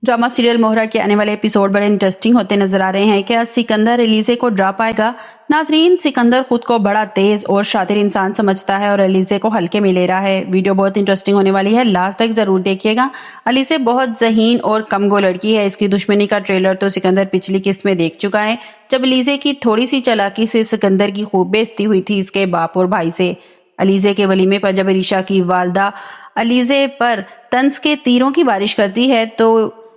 Drama serial मोहरा के आने वाले एपिसोड बड़े इंटरेस्टिंग होते नजर आ रहे हैं। क्या सिकंदर एलिज़े को ड्रा पाएगा? नाजरीन, सिकंदर खुद को बड़ा तेज और शातिर इंसान समझता है और एलिज़े को हल्के में ले रहा है। वीडियो बहुत इंटरेस्टिंग होने वाली है, लास्ट तक जरूर देखिएगा। एलिज़े बहुत ज़हीन और कमगो लड़की है। इसकी दुश्मनी का ट्रेलर तो सिकंदर पिछली किस्त में देख चुका है, जब एलिज़े की थोड़ी सी चालाकी से सिकंदर की खूब बेइज्जती हुई थी इसके बाप और भाई से। एलिज़े के वलीमे पर जब अरीशा की वालदा एलिज़े पर तंज के तीरों की बारिश करती है तो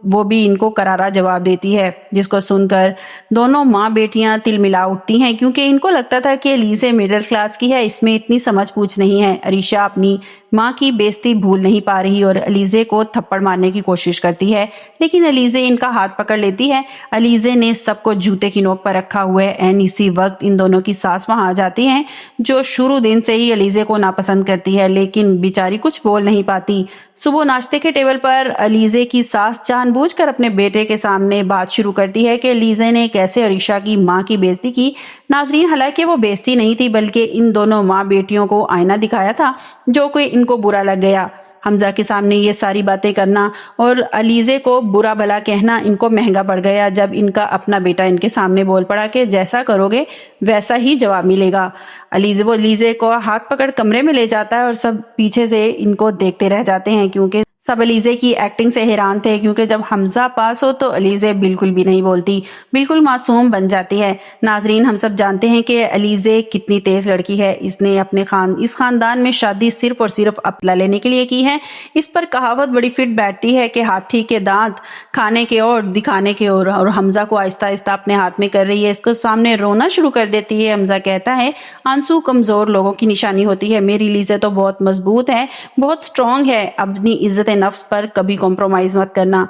वो भी इनको करारा जवाब देती है, जिसको सुनकर दोनों माँ बेटियां तिलमिला उठती हैं, क्योंकि इनको लगता था कि एलिज़े मिडिल क्लास की है, इसमें इतनी समझ पूछ नहीं है। अरीशा अपनी माँ की बेइज्जती भूल नहीं पा रही और एलिज़े को थप्पड़ मारने की कोशिश करती है, लेकिन एलिज़े इनका हाथ पकड़ लेती है। एलिज़े ने सबको जूते की नोक पर रखा हुआ है एंड इसी वक्त इन दोनों की सास वहां आ जाती हैं, जो शुरू दिन से ही एलिज़े को नापसंद करती है, लेकिन बेचारी कुछ बोल नहीं पाती। सुबह नाश्ते के टेबल पर एलिज़े की सास जानबूझकर अपने बेटे के सामने बात शुरू करती है कि एलिज़े ने कैसे अरीशा की माँ की बेइज्जती की। नाजरीन, हालांकि वो बेइज्जती नहीं थी, बल्कि इन दोनों माँ बेटियों को आईना दिखाया था, जो कि इनको बुरा लग गया। हमजा के सामने ये सारी बातें करना और एलिज़े को बुरा भला कहना इनको महंगा पड़ गया, जब इनका अपना बेटा इनके सामने बोल पड़ा कि जैसा करोगे वैसा ही जवाब मिलेगा। एलिज़े को हाथ पकड़ कमरे में ले जाता है और सब पीछे से इनको देखते रह जाते हैं, क्योंकि सब एलिज़े की एक्टिंग से हैरान थे, क्योंकि जब हमजा पास हो तो एलिज़े बिल्कुल भी नहीं बोलती, बिल्कुल मासूम बन जाती है। नाजरीन, हम सब जानते हैं कि एलिज़े कितनी तेज लड़की है। इसने अपने इस खानदान में शादी सिर्फ और सिर्फ अपला लेने के लिए की है। इस पर कहावत बड़ी फिट बैठती है कि हाथी के दांत खाने के और दिखाने के और हमजा को आहिस्ता आहिस्ता अपने हाथ में कर रही है, इसको सामने रोना शुरू कर देती है। हमजा कहता है आंसू कमजोर लोगों की निशानी होती है, मेरी एलिज़े तो बहुत मजबूत है, बहुत स्ट्रांग है, अपनी इज्जत नफ्स पर कभी कॉम्प्रोमाइज मत करना।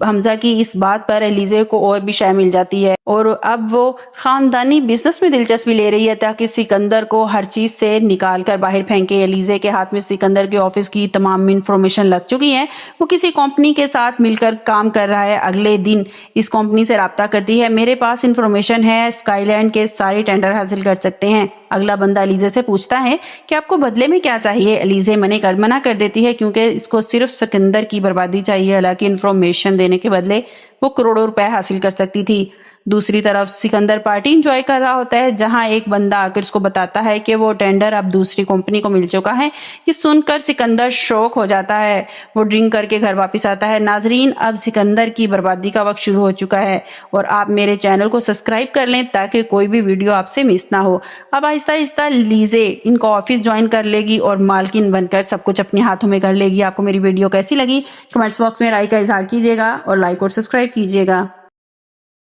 हमजा की इस बात पर एलिज़े को और भी शय मिल जाती है और अब वो खानदानी बिजनेस में दिलचस्पी ले रही है, ताकि सिकंदर को हर चीज से निकाल कर बाहर फेंके। एलिज़े के हाथ में सिकंदर के ऑफिस की तमाम इंफॉर्मेशन लग चुकी है। वो किसी कंपनी के साथ मिलकर काम कर रहा है। अगले दिन इस कंपनी से राब्ता करती है, मेरे पास इंफॉर्मेशन है, स्काईलैंड के सारे टेंडर हासिल कर सकते हैं। अगला बंदा एलिज़े से पूछता है कि आपको बदले में क्या चाहिए। एलिज़े मना कर देती है, क्योंकि इसको सिर्फ सिकंदर की बर्बादी चाहिए, हालांकि इंफॉर्मेशन देने के बदले वो करोड़ों रुपए हासिल कर सकती थी। दूसरी तरफ सिकंदर पार्टी एंजॉय कर रहा होता है, जहां एक बंदा आकर उसको बताता है कि वो टेंडर अब दूसरी कंपनी को मिल चुका है। ये सुनकर सिकंदर शॉक हो जाता है, वो ड्रिंक करके घर वापस आता है। नाजरीन, अब सिकंदर की बर्बादी का वक्त शुरू हो चुका है और आप मेरे चैनल को सब्सक्राइब कर लें ताकि कोई भी वीडियो आपसे मिस ना हो। अब आहिस्ता आहिस्ता एलिज़े इनको ऑफिस ज्वाइन कर लेगी और मालकिन बनकर सब कुछ अपने हाथों में कर लेगी। आपको मेरी वीडियो कैसी लगी कमेंट्स बॉक्स में राय का इजहार कीजिएगा और लाइक और सब्सक्राइब कीजिएगा।